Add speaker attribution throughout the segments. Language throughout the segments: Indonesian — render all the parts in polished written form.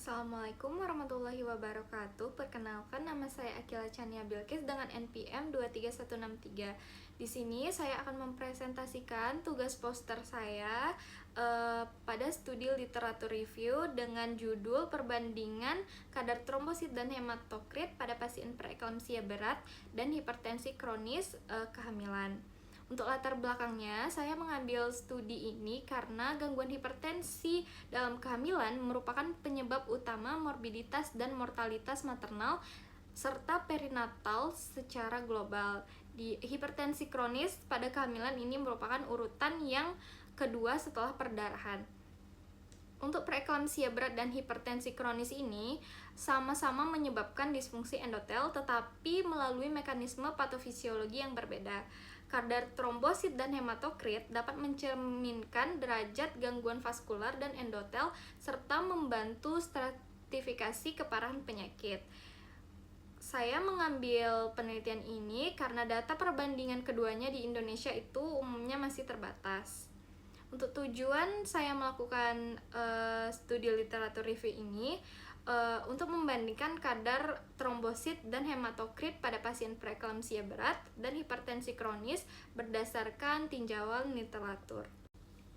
Speaker 1: Assalamualaikum warahmatullahi wabarakatuh. Perkenalkan, nama saya Akila Chania Bilkis dengan NPM 23163. Di sini saya akan mempresentasikan tugas poster saya pada studi literatur review dengan judul perbandingan kadar trombosit dan hematokrit pada pasien preeklamsia berat dan hipertensi kronis kehamilan. Untuk latar belakangnya, saya mengambil studi ini karena gangguan hipertensi dalam kehamilan merupakan penyebab utama morbiditas dan mortalitas maternal serta perinatal secara global. Di hipertensi kronis pada kehamilan ini merupakan urutan yang kedua setelah perdarahan. Untuk preeklamsia berat dan hipertensi kronis ini sama-sama menyebabkan disfungsi endotel tetapi melalui mekanisme patofisiologi yang berbeda. Kadar trombosit dan hematokrit dapat mencerminkan derajat gangguan vaskular dan endotel serta membantu stratifikasi keparahan penyakit. Saya mengambil penelitian ini karena data perbandingan keduanya di Indonesia itu umumnya masih terbatas. Untuk tujuan saya melakukan studi literatur review ini untuk membandingkan kadar trombosit dan hematokrit pada pasien preeklamsia berat dan hipertensi kronis berdasarkan tinjauan literatur.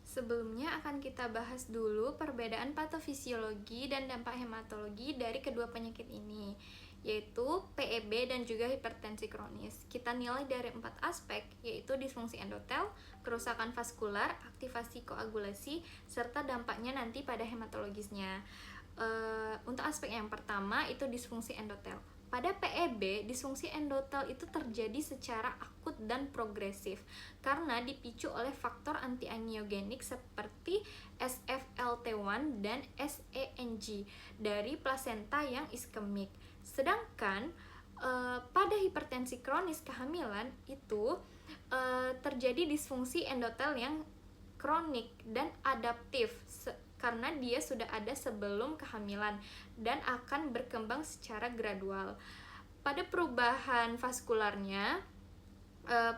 Speaker 1: Sebelumnya akan kita bahas dulu perbedaan patofisiologi dan dampak hematologi dari kedua penyakit ini, yaitu PEB dan juga hipertensi kronis. Kita nilai dari 4 aspek, yaitu disfungsi endotel, kerusakan vaskular, aktivasi koagulasi, serta dampaknya nanti pada hematologisnya. Untuk aspek yang pertama itu disfungsi endotel. Pada PEB, disfungsi endotel itu terjadi secara akut dan progresif karena dipicu oleh faktor antiangiogenik seperti SFLT1 dan SENG dari plasenta yang iskemik. Sedangkan pada hipertensi kronis kehamilan itu terjadi disfungsi endotel yang kronik dan adaptif karena dia sudah ada sebelum kehamilan dan akan berkembang secara gradual. Pada perubahan vaskularnya,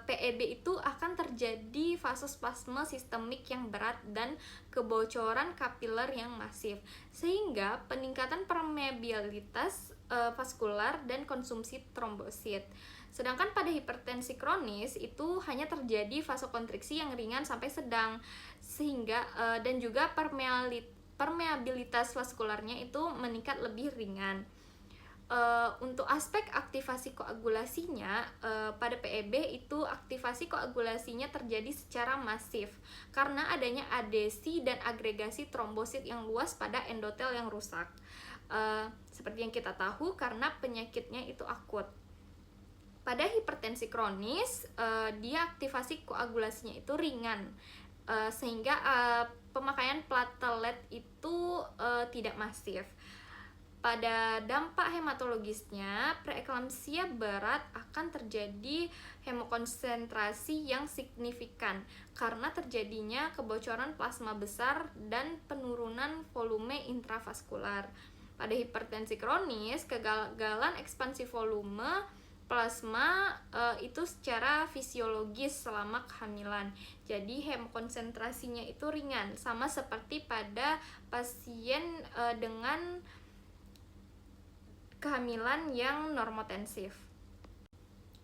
Speaker 1: PEB itu akan terjadi vasospasme sistemik yang berat dan kebocoran kapiler yang masif, sehingga peningkatan permeabilitas vaskular dan konsumsi trombosit. Sedangkan pada hipertensi kronis itu hanya terjadi vasokonstriksi yang ringan sampai sedang, sehingga dan juga permeabilitas vaskularnya itu meningkat lebih ringan. Untuk aspek aktivasi koagulasinya, pada PEB itu aktivasi koagulasinya terjadi secara masif karena adanya adesi dan agregasi trombosit yang luas pada endotel yang rusak. Seperti yang kita tahu karena penyakitnya itu akut. Pada hipertensi kronis, dia aktivasi koagulasinya itu ringan, sehingga pemakaian platelet itu tidak masif. Pada dampak hematologisnya, preeklamsia berat akan terjadi hemokonsentrasi yang signifikan karena terjadinya kebocoran plasma besar dan penurunan volume intravaskular. Pada hipertensi kronis, kegagalan ekspansi volume plasma itu secara fisiologis selama kehamilan. Jadi hemokonsentrasinya itu ringan, sama seperti pada pasien dengan kehamilan yang normotensif.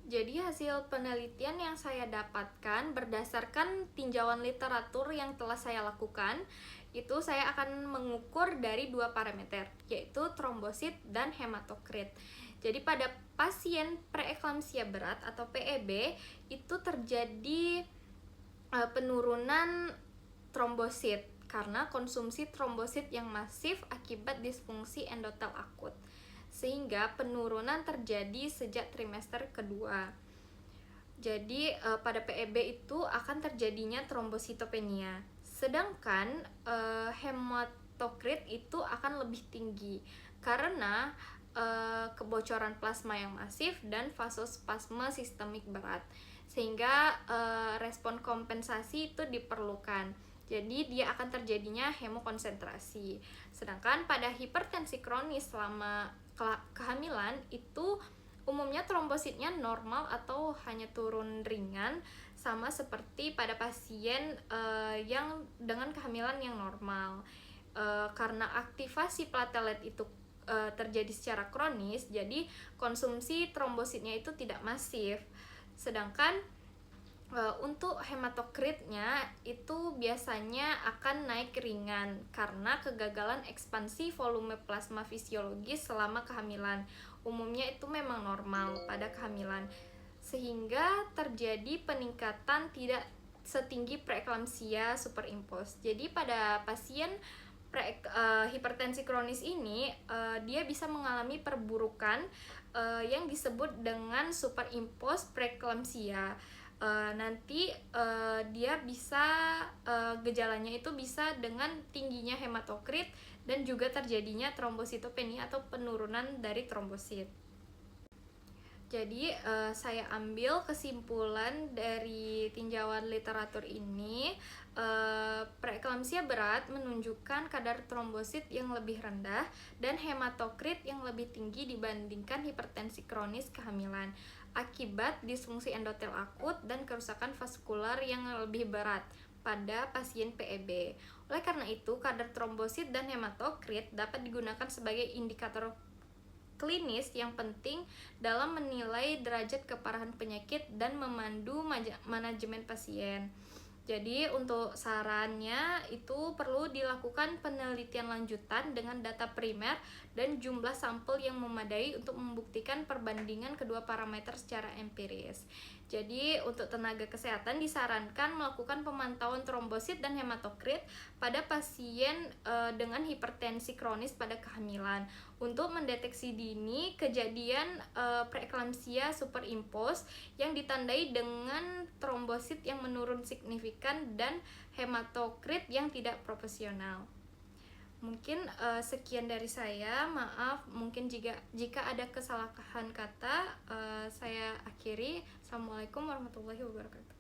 Speaker 1: Jadi hasil penelitian yang saya dapatkan berdasarkan tinjauan literatur yang telah saya lakukan, itu saya akan mengukur dari 2 parameter, yaitu trombosit dan hematokrit. Jadi pada pasien preeklamsia berat atau PEB itu terjadi penurunan trombosit karena konsumsi trombosit yang masif akibat disfungsi endotel akut, sehingga penurunan terjadi sejak trimester kedua. Jadi pada PEB itu akan terjadinya trombositopenia, sedangkan hematokrit itu akan lebih tinggi karena kebocoran plasma yang masif dan vasospasme sistemik berat, sehingga respon kompensasi itu diperlukan. Jadi dia akan terjadinya hemokonsentrasi. Sedangkan pada hipertensi kronis selama kehamilan itu umumnya trombositnya normal atau hanya turun ringan, sama seperti pada pasien yang dengan kehamilan yang normal. karena aktivasi platelet itu terjadi secara kronis, jadi konsumsi trombositnya itu tidak masif. Sedangkan untuk hematokritnya itu biasanya akan naik ringan karena kegagalan ekspansi volume plasma fisiologis selama kehamilan. Umumnya itu memang normal pada kehamilan, sehingga terjadi peningkatan tidak setinggi preeklamsia superimpos. Jadi pada pasien hipertensi kronis ini dia bisa mengalami perburukan yang disebut dengan superimpos preeklamsia. Nanti dia bisa gejalanya itu bisa dengan tingginya hematokrit dan juga terjadinya trombositopenia atau penurunan dari trombosit. Jadi saya ambil kesimpulan dari tinjauan literatur ini, preeklamsia berat menunjukkan kadar trombosit yang lebih rendah dan hematokrit yang lebih tinggi dibandingkan hipertensi kronis kehamilan akibat disfungsi endotel akut dan kerusakan vaskular yang lebih berat pada pasien PEB. Oleh karena itu, kadar trombosit dan hematokrit dapat digunakan sebagai indikator klinis yang penting dalam menilai derajat keparahan penyakit dan memandu manajemen pasien. Jadi untuk sarannya itu perlu dilakukan penelitian lanjutan dengan data primer dan jumlah sampel yang memadai untuk membuktikan perbandingan kedua parameter secara empiris. Jadi untuk tenaga kesehatan disarankan melakukan pemantauan trombosit dan hematokrit pada pasien dengan hipertensi kronis pada kehamilan untuk mendeteksi dini kejadian preeklamsia superimpos yang ditandai dengan trombosit yang menurun signifikan dan hematokrit yang tidak proporsional. Mungkin sekian dari saya. Maaf mungkin jika ada kesalahan kata. Saya akhiri. Assalamualaikum warahmatullahi wabarakatuh.